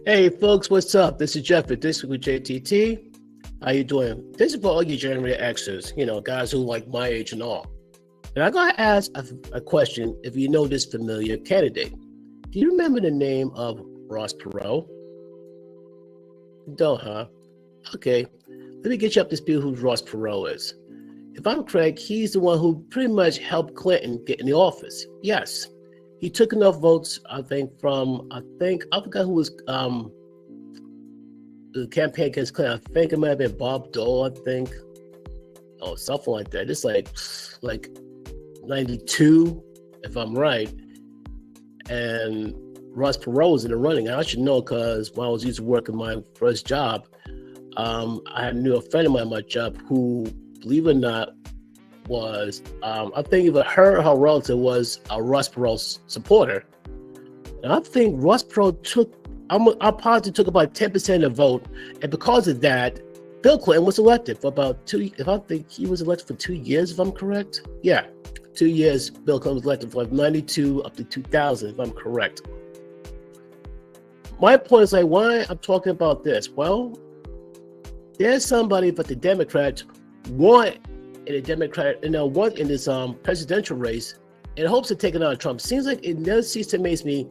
Hey folks, what's up? This is Jeff at This Week with JTT. How you doing? This is for all you January X's, guys who like my age and all. And I gotta ask a question if you know this familiar candidate. Do you remember the name of Ross Perot? Don't, huh? Okay, let me get you up to speed who Ross Perot is. If I'm correct, he's the one who pretty much helped Clinton get in the office. Yes. He took enough votes, I forgot who was the campaign against Clinton. I think it might have been Bob Dole, Oh, something like that. It's like 92, if I'm right. And Ross Perot was in the running. I should know because when I was used to work in my first job, I knew a friend of mine at my job who, believe it or not, was I think either her or her relative was a Ross Perot supporter. And I think Ross Perot I positive took about 10% of the vote, and because of that, Bill Clinton was elected for about 2. I think he was elected for 2 years, if I'm correct. Yeah, 2 years. Bill Clinton was elected from 92 up to 2000, if I'm correct. My point is why I'm talking about this. Well, there's somebody that the Democrats want in this presidential race in hopes of taking on Trump. Seems like it never ceases to amaze me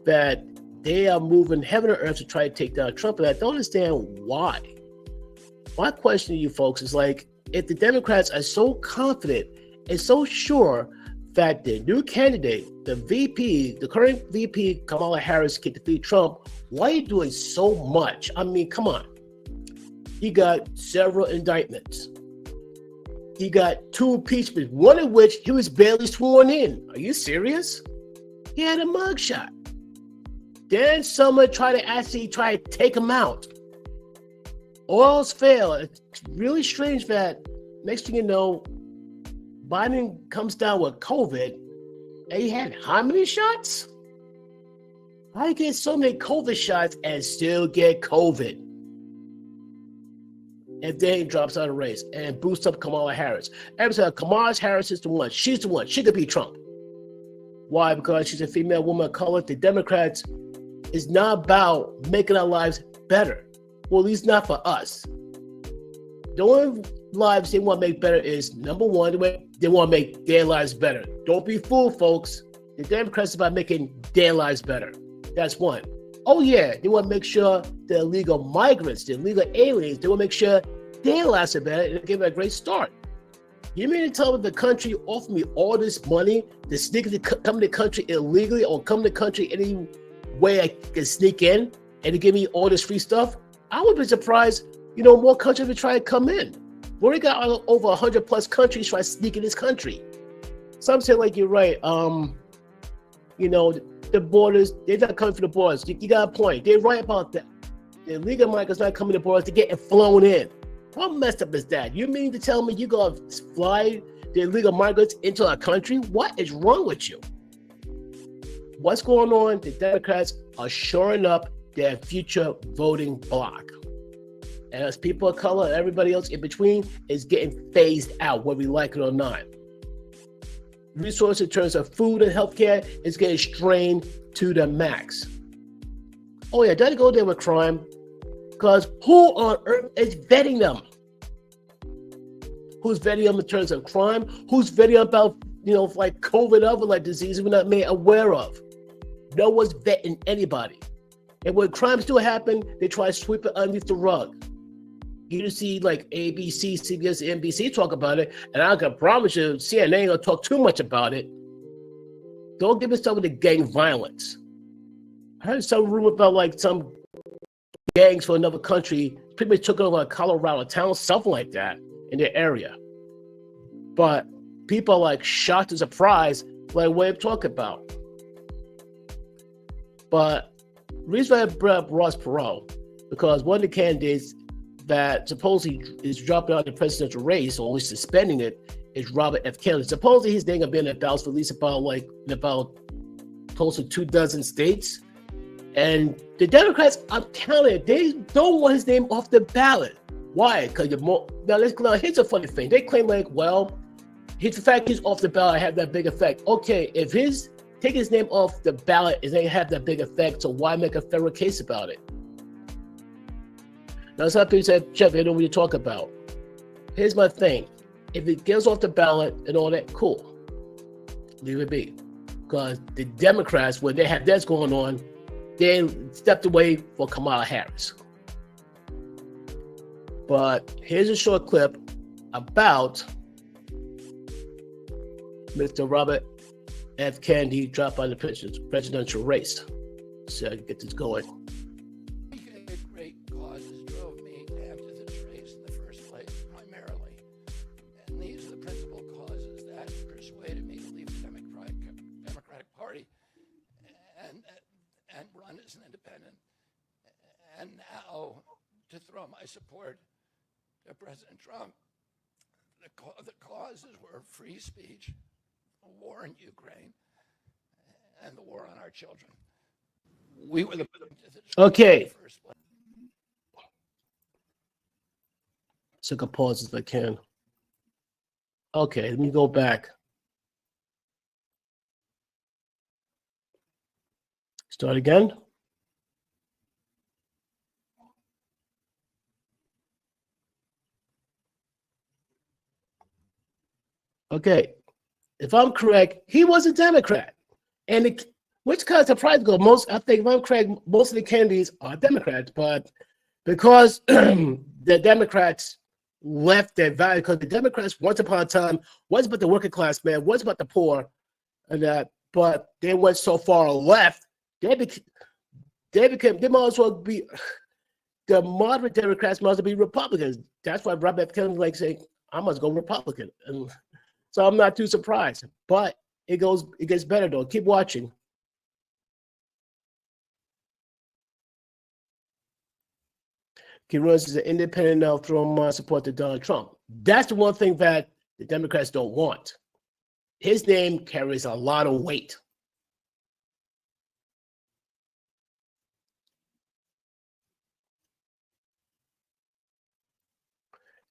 that they are moving heaven and earth to try to take down Trump, and I don't understand why. My question to you folks is if the Democrats are so confident and so sure that the new candidate, the current VP, Kamala Harris, can defeat Trump, why are you doing so much? I mean, come on. You got several indictments. He got 2 impeachments, one of which he was barely sworn in. Are you serious? He had a mugshot. Then someone tried to take him out. All else failed. It's really strange that next thing you know, Biden comes down with COVID, and he had how many shots? How do you get so many COVID shots and still get COVID? And then he drops out of the race and boosts up Kamala Harris. Everybody said Kamala Harris is the one. She's the one. She could beat Trump. Why? Because she's a female woman of color. The Democrats is not about making our lives better. Well, at least not for us. The only lives they want to make better is, number one, they want to make their lives better. Don't be fooled, folks. The Democrats are about making their lives better. That's one. Oh yeah, they want to make sure the illegal migrants, the illegal aliens, they want to make sure their lives are better and give it a great start. You mean to tell me the country offered me all this money to come to the country illegally or come to the country any way I can sneak in and to give me all this free stuff? I would be surprised, more countries would try to come in. We already got over 100 plus countries trying to sneak in this country. Some say you're right. The borders, they're not coming for the borders. You got a point. They're right about that. The illegal migrants not coming to the borders, they're getting flown in. How messed up is that? You mean to tell me you're going to fly the illegal migrants into our country? What is wrong with you? What's going on? The Democrats are shoring up their future voting bloc. And as people of color and everybody else in between is getting phased out, whether we like it or not. Resources in terms of food and healthcare is getting strained to the max. Oh yeah, doesn't go there with crime, because who on earth is vetting them? Who's vetting them in terms of crime? Who's vetting about, COVID, other diseases we're not made aware of? No one's vetting anybody. And when crimes do happen, they try to sweep it underneath the rug. You see ABC, CBS, NBC talk about it, and I can promise you CNN ain't gonna talk too much about it. Don't give yourself with the gang violence. I heard some rumor about some gangs from another country pretty much took over a Colorado town, something like that, in their area. But people are shocked and surprised what I'm talking about. But the reason I brought up Ross Perot, because one of the candidates that supposedly is dropping out of the presidential race, or at least suspending it, is Robert F. Kennedy. Supposedly his name has been in the ballots for at least about close to 24 states. And the Democrats, I'm telling you, they don't want his name off the ballot. Why? Because now here's a funny thing. They claim here's the fact he's off the ballot have that big effect. Okay, if his take his name off the ballot is ain't have that big effect, so why make a federal case about it? Now, some people said, Jeff, you know what you talk about. Here's my thing. If it gets off the ballot and all that, cool. Leave it be. Because the Democrats, when they have this going on, they stepped away for Kamala Harris. But here's a short clip about Mr. Robert F. Kennedy dropped by the presidential race. So I can get this going. Great causes drove me after this race in the first place, primarily. And these are the principal causes that persuaded me to leave the Democratic Party and run as an independent. And now to throw my support to President Trump. The causes were free speech, the war in Ukraine, and the war on our children. We were the okay. Took a pause as I can. Okay, let me go back. Start again. Okay, if I'm correct, he was a Democrat, and which kind of surprised me. I think if I'm correct, most of the Kennedys are Democrats, but because the Democrats left their value, because the Democrats once upon a time was about the working class man, was about the poor, and that, but they went so far left, they might as well be the moderate Democrats might as well be Republicans. That's why Robert F. Kennedy like saying, I must go Republican. And so I'm not too surprised, but it gets better though. Keep watching. He runs as an independent now, throwing my support to Donald Trump. That's the one thing that the Democrats don't want. His name carries a lot of weight.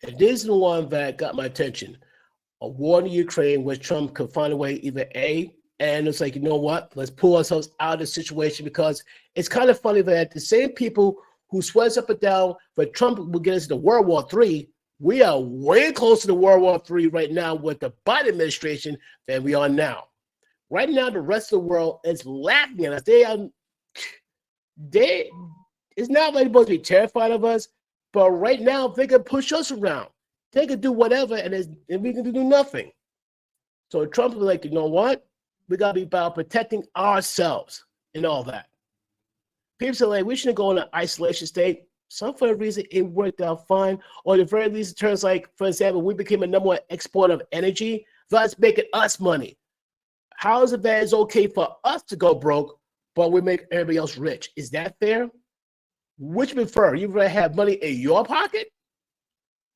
And this is the one that got my attention. A war in Ukraine where Trump could find a way either A, and it's like, you know what, let's pull ourselves out of the situation, because it's kind of funny that the same people who sweats up and down but Trump will get us to World War III, we are way closer to World War III right now with the Biden administration than we are now. Right now, the rest of the world is laughing at us. It's not like they're supposed to be terrified of us, but right now, they can push us around. They can do whatever, and we can do nothing. So Trump was like, you know what? We got to be about protecting ourselves and all that. People say, like, we shouldn't go in an isolation state. Some for a reason, it worked out fine. Or at the very least, it turns like, for example, we became a number one exporter of energy, thus making us money. How is it that it's okay for us to go broke, but we make everybody else rich? Is that fair? Which you prefer? You rather have money in your pocket,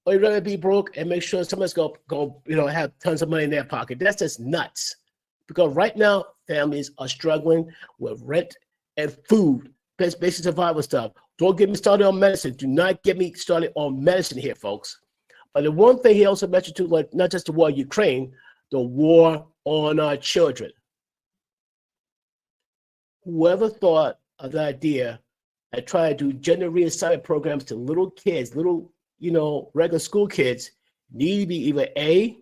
or you rather be broke and make sure someone's go have tons of money in their pocket? That's just nuts. Because right now, families are struggling with rent and food, basic survival stuff. Don't get me started on medicine. Do not get me started on medicine here, folks. But the one thing he also mentioned too, like not just the war in Ukraine, the war on our children. Whoever thought of the idea and try to do gender reassignment programs to little kids, regular school kids, need to be either A,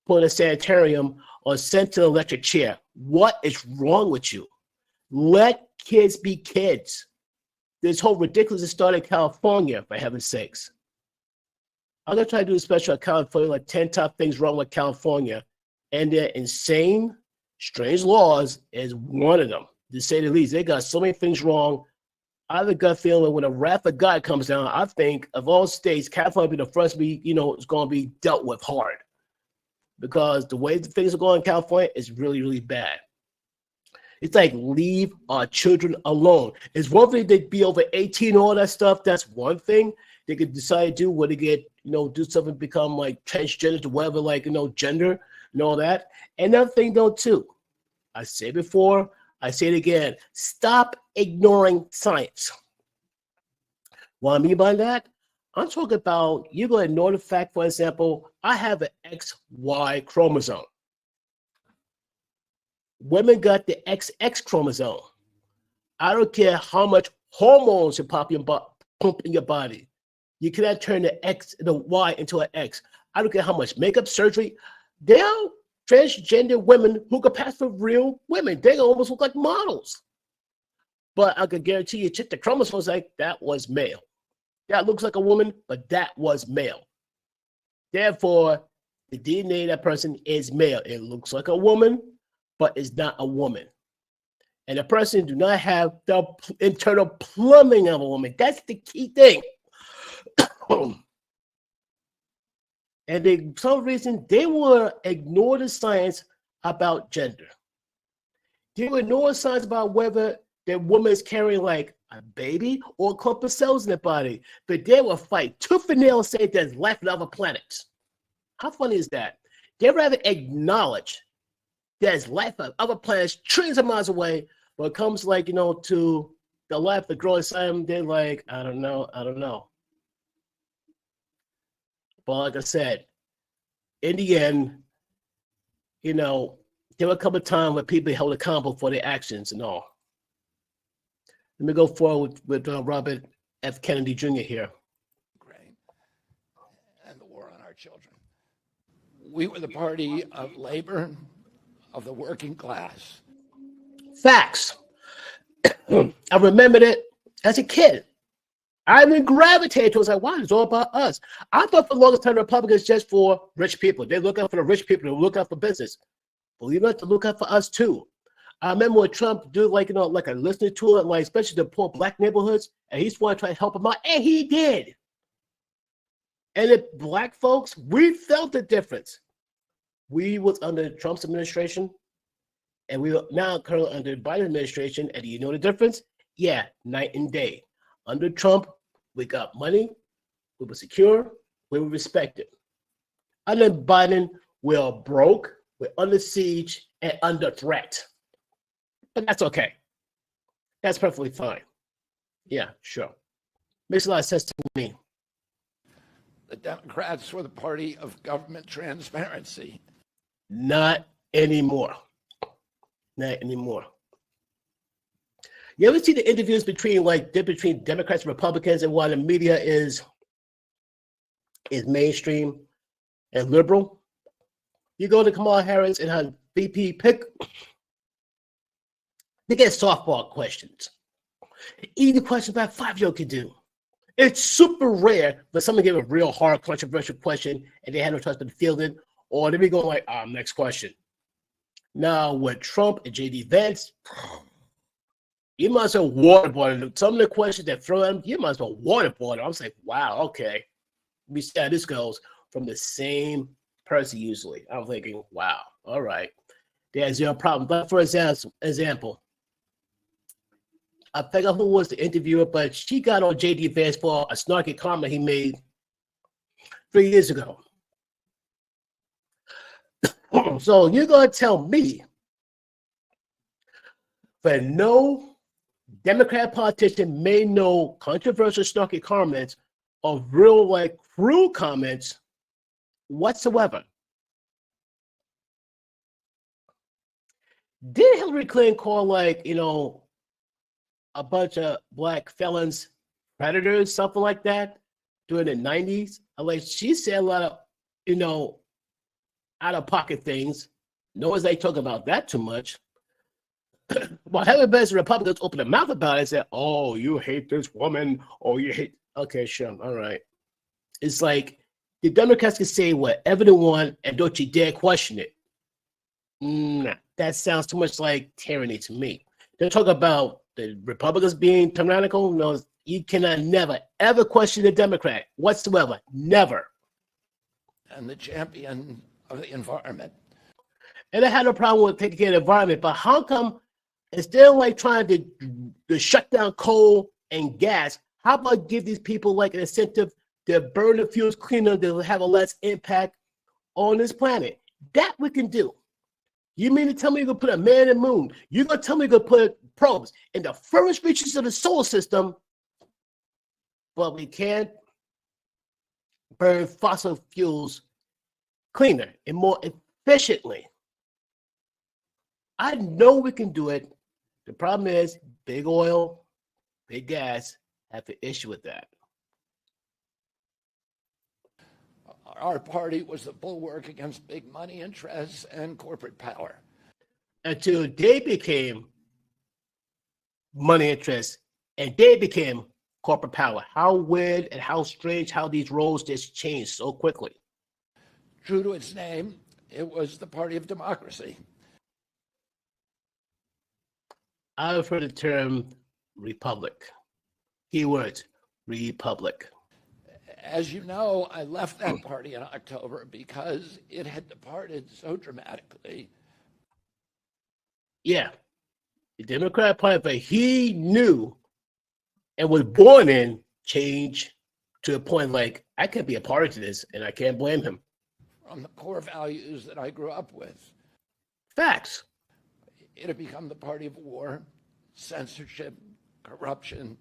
put in a sanitarium, or sent to the electric chair. What is wrong with you? Let kids be kids. This whole ridiculous started in California, for heaven's sakes. I'm going to try to do a special on California, like 10 top things wrong with California. And their insane, strange laws is one of them, to say the least. They got so many things wrong. I have a gut feeling when a wrath of God comes down, I think of all states, California will be the first to be, it's going to be dealt with hard. Because the way things are going in California is really, really bad. It's like, leave our children alone. It's one thing to be over 18 and all that stuff. That's one thing. They could decide to do when they get, do something, become like transgender to whatever, like, gender and all that. Another thing, though, too, I said before, I say it again, stop ignoring science. What I mean by that, I'm talking about you're going to ignore the fact, for example, I have an XY chromosome. women got the XX chromosome. I don't care how much hormones you pump in your body. You cannot turn the Y into an X. I don't care how much makeup surgery. There are transgender women who could pass for real women. They almost look like models. But I can guarantee you, check the chromosomes, like that was male. That looks like a woman, but that was male. Therefore, the DNA of that person is male. It looks like a woman, but it's not a woman. And the person do not have the internal plumbing of a woman. That's the key thing. And for some reason, they will ignore the science about gender. They will ignore science about whether the woman is carrying like a baby or a clump of cells in the body. But they will fight tooth and nail and say there's life on other planets. How funny is that? They rather acknowledge there's life on other planets trillions of miles away. When it comes like, to the life that grows inside them, they're like, I don't know. But like I said, in the end, there will come a time where people held accountable for their actions and all. Let me go forward with Robert F. Kennedy Jr. here. Ukraine and the war on our children. We were the party of labor, of the working class. Facts. I remembered it as a kid. I even gravitated towards like, wow, it's all about us. I thought for the longest time Republicans just for rich people. They look out for the rich people. They look out for business. Believe it or not, to look out for us too. I remember when Trump did like a listening tour, like especially the poor black neighborhoods, and he's wanted to try to help them out, and he did. And the black folks, we felt the difference. We was under Trump's administration, and we are now currently under the Biden administration, and you know the difference? Yeah, night and day. Under Trump, we got money, we were secure, we were respected. Under Biden, we're broke, we're under siege, and under threat. But that's okay. That's perfectly fine. Yeah, sure. Makes a lot of sense to me. The Democrats were the party of government transparency. Not anymore. Not anymore. You ever see the interviews between Democrats and Republicans, and while the media is mainstream and liberal? You go to Kamala Harris and her VP pick, they get softball questions. Easy questions that a 5-year-old can do. It's super rare for someone to give a real hard, controversial question and they have no trust but to field it, or they be going like, next question. Now, with Trump and J.D. Vance, you might as well waterboard them. Some of the questions that throw at them, you might as well waterboard them. I was like, wow, okay. We see how this goes from the same person usually. I'm thinking, wow, all right. There's zero problem. But for example, I forgot who was the interviewer, but she got on J.D. Vance for a snarky comment he made 3 years ago. So you're going to tell me that no Democrat politician made no controversial snarky comments or real cruel comments whatsoever? Did Hillary Clinton call a bunch of black felons predators, something like that, during the 90s? She said a lot of, out of pocket things. No one's talk about that too much. Well, having been Republicans open their mouth about it and say, oh, you hate this woman, or you hate, okay, sure, all right. It's like the Democrats can say whatever they want and don't you dare question it. Nah, that sounds too much like tyranny to me. They talk about the Republicans being tyrannical. No, you cannot never, ever question the Democrat whatsoever. Never. And the champion of the environment. And I had no problem with taking care of the environment, but how come instead of trying to shut down coal and gas, how about give these people an incentive to burn the fuels cleaner to have a less impact on this planet? That we can do. You mean to tell me you're going to put a man in the moon? You're going to tell me you're going to put probes in the furthest reaches of the solar system, but we can't burn fossil fuels cleaner and more efficiently? I know we can do it. The problem is big oil, big gas have an issue with that. Our party was the bulwark against big money interests and corporate power. Until they became money interests and they became corporate power. How weird and how strange how these roles just changed so quickly. True to its name, it was the party of democracy. I've heard the term republic. Keywords, republic. As you know, I left that party in October because it had departed so dramatically. Yeah, the Democratic Party, but he knew and was born in change to a point like, I can't be a party to this, and I can't blame him. From the core values that I grew up with. Facts. It had become the party of war, censorship, corruption.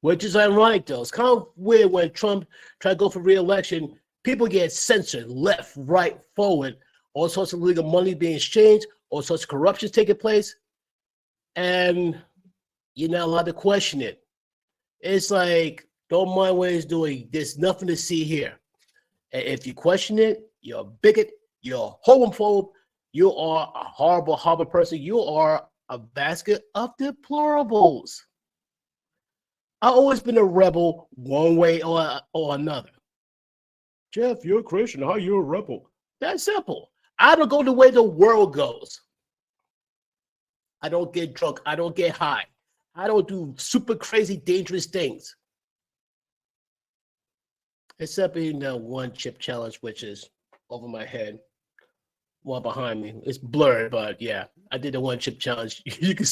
Which is ironic, though. It's kind of weird when Trump tried to go for re-election, people get censored left, right, forward, all sorts of illegal money being exchanged, all sorts of corruptions taking place, and you're not allowed to question it. It's like, don't mind what he's doing. There's nothing to see here. And if you question it, you're a bigot, you're a homophobe, you are a horrible, horrible person. You are a basket of deplorables. I've always been a rebel one way or another. Jeff, you're a Christian. How are you a rebel? That's simple. I don't go the way the world goes. I don't get drunk. I don't get high. I don't do super crazy, dangerous things. Except in the one chip challenge, which is over my head, one behind me. It's blurred, but yeah, I did the one chip challenge. You can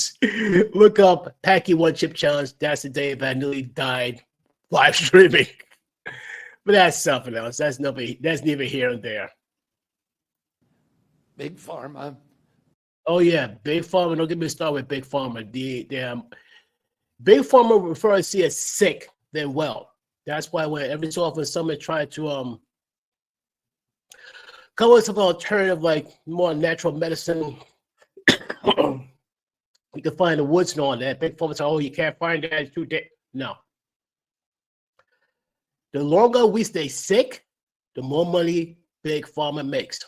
look up Packy one chip challenge. That's the day that I nearly died live streaming. But that's something else. That's neither here and there. Big Pharma. Oh yeah, Big Pharma. Don't get me started with Big Pharma. Big Pharma refers to see as sick than well. That's why when every so often someone try to come with some alternative, like more natural medicine, you can find the woods and all that. Big Pharma say, "Oh, you can't find that. It's too dead." No. The longer we stay sick, the more money Big Pharma makes.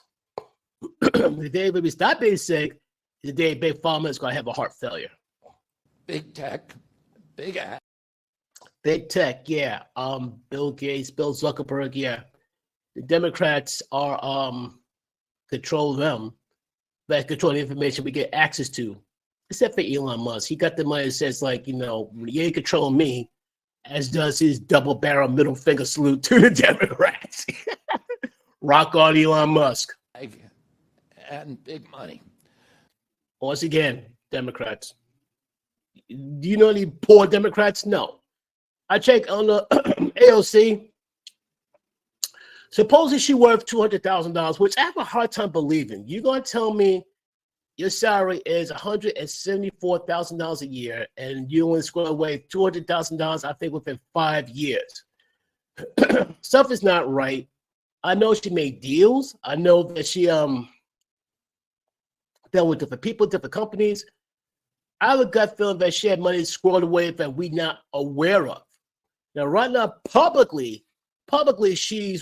The day we stop being sick, the day Big Pharma is going to have a heart failure. Big tech, big ass. Big tech, yeah. Bill Gates, Bill Zuckerberg, yeah. The Democrats are control them, that control the information we get access to. Except for Elon Musk, he got the money that says like, you ain't controlling me, as does his double barrel middle finger salute to the Democrats. Rock on, Elon Musk. And big money. Once again, Democrats. Do you know any poor Democrats? No. I checked on the AOC. Supposedly she worth $200,000, which I have a hard time believing. You're going to tell me your salary is $174,000 a year, and you only score away $200,000, I think, within 5 years. Stuff is not right. I know she made deals. I know that she dealt with different people, different companies. I have a gut feeling that she had money squirreled away that we're not aware of. Now, right now, publicly, she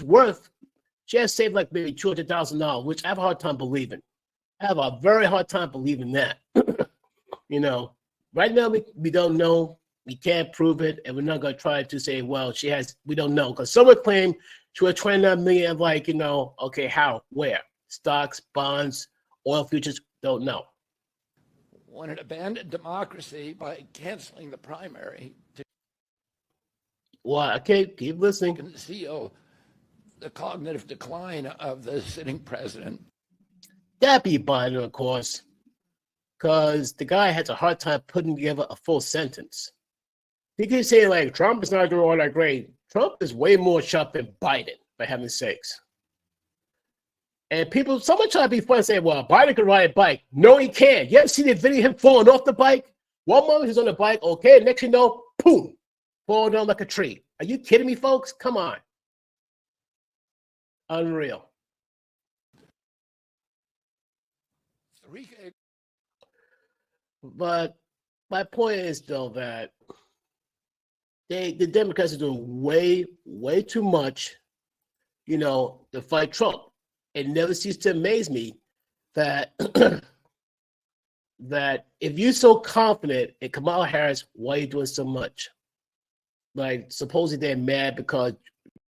has saved like maybe $200,000, which I have a hard time believing. I have a very hard time believing that. Right now we don't know. We can't prove it, and we're not going to try to say, well, we don't know. Because someone claimed she was 29 million, like, okay, how, where? Stocks, bonds, oil futures, don't know. When it abandoned democracy by canceling the primary to Well, okay, keep listening. conceal the cognitive decline of the sitting president. That'd be Biden, of course, because the guy has a hard time putting together a full sentence. He keeps saying, like, Trump is not doing all that great. Trump is way more sharp than Biden, for heaven's sakes. And someone try to be funny and say, well, Biden can ride a bike. No, he can't. You ever see the video of him falling off the bike? One moment he's on the bike, okay, next you know, boom, fall down like a tree. Are you kidding me, folks? Come on. Unreal. But my point is though that the Democrats are doing way too much, to fight Trump. It never ceases to amaze me that that if you're so confident in Kamala Harris, why are you doing so much? Like supposedly they're mad because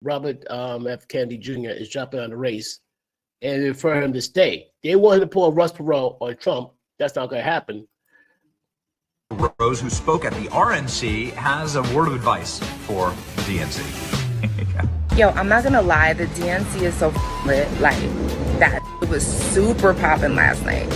Robert F. Kennedy Jr. is dropping out of the race and for him to stay. They wanted to pull Ross Perot on Trump. That's not going to happen. Rose, who spoke at the RNC, has a word of advice for the DNC. Yo, I'm not gonna lie, the DNC is so lit. Like, that it was super popping last night.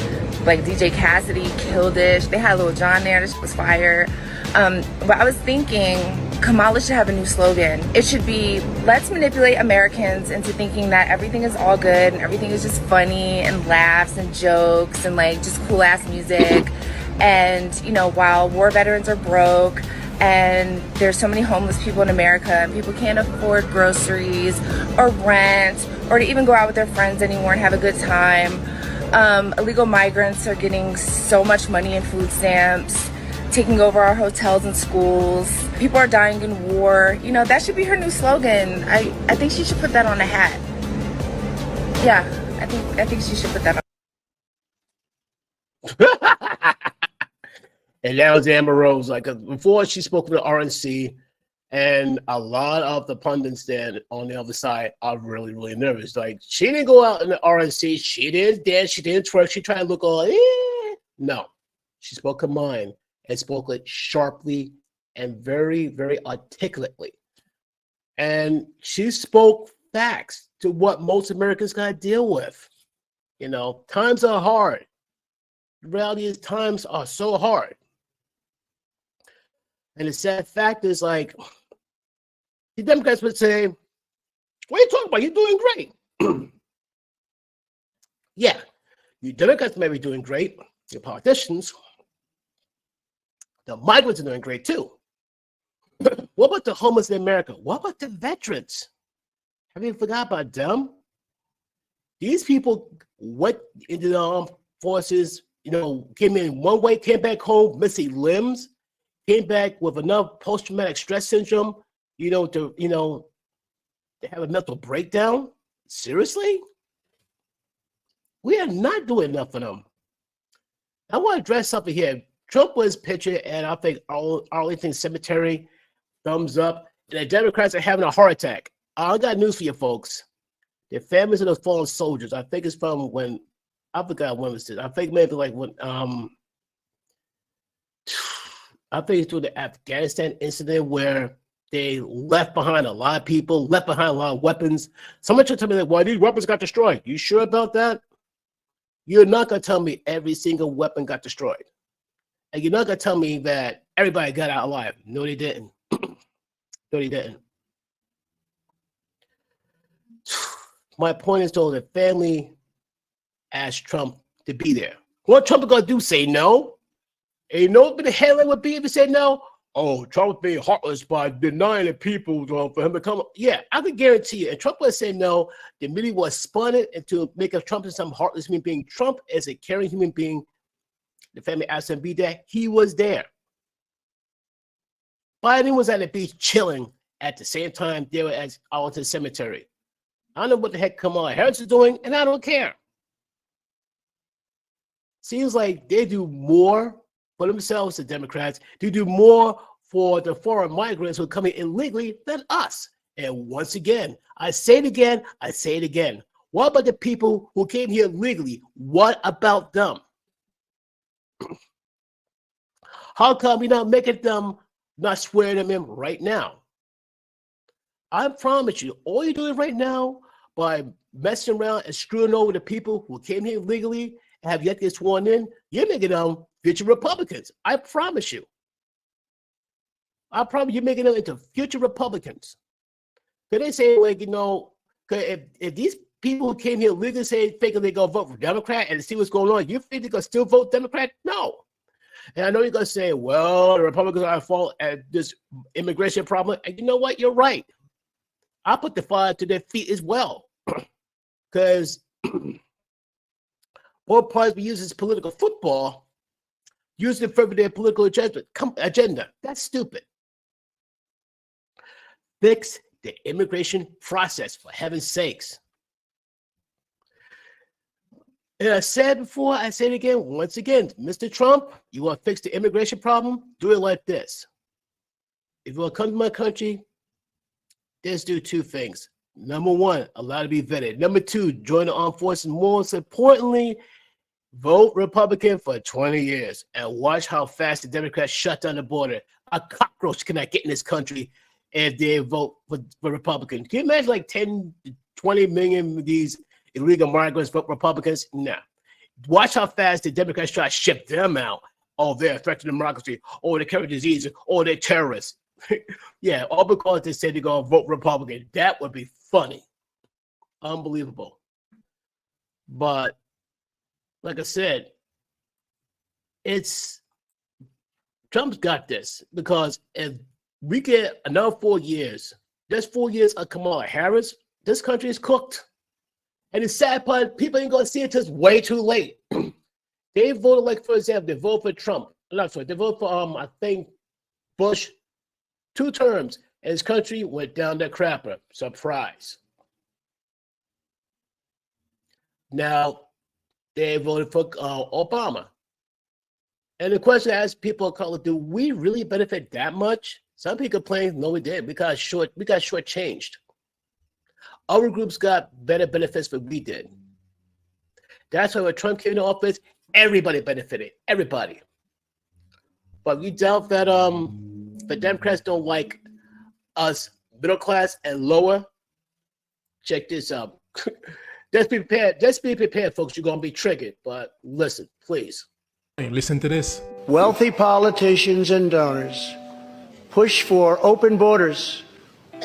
Like, DJ Cassidy killed it. They had Lil Jon there. This was fire. But I was thinking Kamala should have a new slogan. It should be, let's manipulate Americans into thinking that everything is all good and everything is just funny and laughs and jokes and like just cool ass music. And, while war veterans are broke and there's so many homeless people in America and people can't afford groceries or rent or to even go out with their friends anymore and have a good time. Illegal migrants are getting so much money in food stamps, taking over our hotels and schools. People are dying in war. That should be her new slogan. I think she should put that on a hat. Yeah, I think she should put that on. And now it's Amber Rose. Like before, she spoke to the RNC, and a lot of the pundits there on the other side are really, really nervous. Like she didn't go out in the RNC, she didn't dance, she didn't twerk, she tried to look all. No, she spoke her mind and spoke it sharply and very, very articulately, and she spoke facts to what most Americans got to deal with. Times are hard. The reality is times are so hard. And the sad fact is, like, the Democrats would say, what are you talking about? You're doing great. Yeah, you Democrats may be doing great. Your politicians, the migrants are doing great too. What about the homeless in America? What about the veterans? Have you forgot about them? These people went into the armed forces, came in one way, came back home, missing limbs, came back with enough post-traumatic stress syndrome, to have a mental breakdown. Seriously? We are not doing enough for them. I want to address something here. Trump was pictured at, I think, Arlington Cemetery, thumbs up. The Democrats are having a heart attack. I got news for you folks. The families of those fallen soldiers, I think it's from when, I forgot when it was. I think maybe like when, I think it's through the Afghanistan incident where they left behind a lot of people, left behind a lot of weapons. Someone should tell me that, well, these weapons got destroyed. You sure about that? You're not going to tell me every single weapon got destroyed. And you're not going to tell me that everybody got out alive. No, they didn't. No, they didn't. My point is, though, the family asked Trump to be there. What Trump is going to do? Say no? And you know what the headline would be if he said no? Oh, Trump's being heartless by denying the people for him to come. Yeah, I can guarantee you. And Trump would say no. The media was spun it into making Trump into some heartless human being. Trump is a caring human being. The family asked him to be there. He was there. Biden was at the beach chilling at the same time they were at Arlington Cemetery. I don't know what the heck Kamala Harris is doing, and I don't care. Seems like they do more for themselves, the Democrats. They do more for the foreign migrants who are coming illegally than us. And once again, I say it again, I say it again. What about the people who came here legally? What about them? How come we not making them, not swearing them in right now? I promise you, all you're doing right now by messing around and screwing over the people who came here legally and have yet to get sworn in, you're making them future Republicans. I promise you. I promise you're making them into future Republicans. Because they say, like, if these people who came here legally say thinking they're going to vote for Democrat and see what's going on, you think they're going to still vote Democrat? No. And I know you're going to say, well, the Republicans are at fault at this immigration problem. And you know what? You're right. I put the fire to their feet as well. Because both parties we use as political football use it for their political agenda. That's stupid. Fix the immigration process, for heaven's sakes. And I said before, I say it again, once again, Mr. Trump, you want to fix the immigration problem? Do it like this. If you want to come to my country, just do two things. Number one, allow to be vetted. Number two, join the armed forces. Most importantly, vote Republican for 20 years and watch how fast the Democrats shut down the border. A cockroach cannot get in this country if they vote for Republican. Can you imagine like 10 to 20 million of these illegal migrants vote Republicans? Nah. Watch how fast the Democrats try to ship them out. Oh, they're affecting democracy. Oh, they carry diseases. Oh, they're terrorists. Yeah, all because they said they're going to vote Republican. That would be funny. Unbelievable. But like I said, Trump's got this, because if we get another 4 years, just 4 years of Kamala Harris, this country is cooked. And the sad part, people ain't going to see it till it's way too late. They voted, like, for example, they voted for Trump. Not sorry, they voted for, I think, Bush 2 terms, and his country went down the crapper. Surprise. Now, they voted for Obama. And the question I ask people of color, do we really benefit that much? Some people complain, no, we did. We got shortchanged. Other groups got better benefits than we did. That's why when Trump came into office, everybody benefited. Everybody. But we doubt that the Democrats don't like us middle class and lower. Check this out. Just be prepared. Just be prepared, folks. You're going to be triggered. But listen, please. Hey, listen to this. Wealthy politicians and donors push for open borders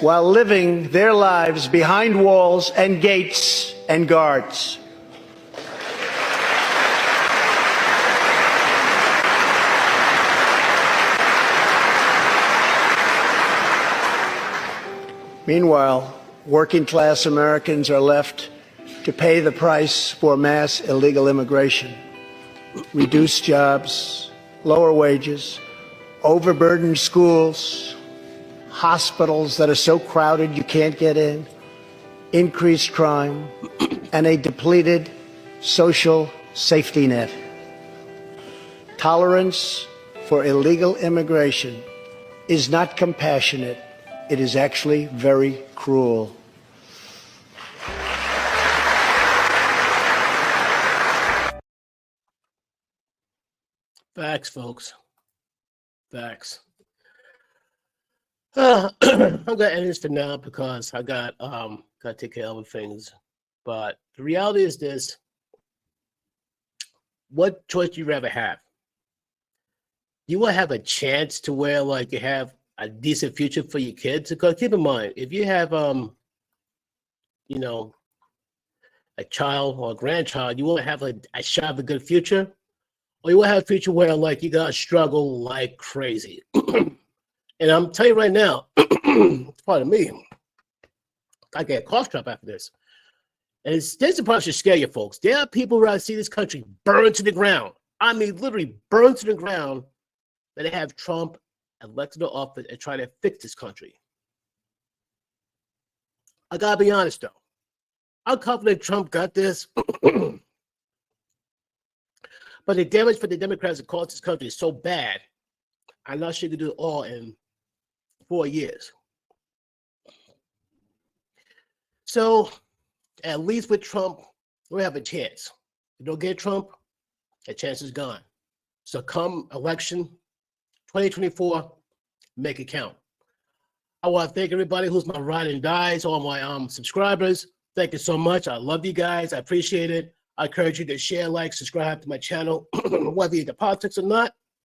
while living their lives behind walls and gates and guards. Meanwhile, working-class Americans are left to pay the price for mass illegal immigration. Reduced jobs, lower wages, overburdened schools, hospitals that are so crowded you can't get in, increased crime, and a depleted social safety net. Tolerance for illegal immigration is not compassionate. It is actually very cruel. Facts, folks. Facts. I'm gonna end this for now because I got to take care of other things. But the reality is this: what choice do you rather have? You will have a chance to where, like, you have a decent future for your kids. Because keep in mind, if you have you know, a child or a grandchild, you want to have a shot of a good future, or you want to have a future where, like, you gotta struggle like crazy. And I'm telling you right now, pardon me, I get a cough drop after this. And this part should scare you folks. There are people who rather see this country burn to the ground. I mean, literally burn to the ground, that they have Trump elected to office and try to fix this country. I gotta be honest though. I'm confident Trump got this. But the damage for the Democrats that caused this country is so bad, I'm not sure you can do it all in 4 years. So at least with Trump, we have a chance. If you don't get Trump, that chance is gone. So come election 2024, make it count. I want to thank everybody who's my ride and dies, all my subscribers. Thank you so much. I love you guys. I appreciate it. I encourage you to share, like, subscribe to my channel, whether you're into politics or not.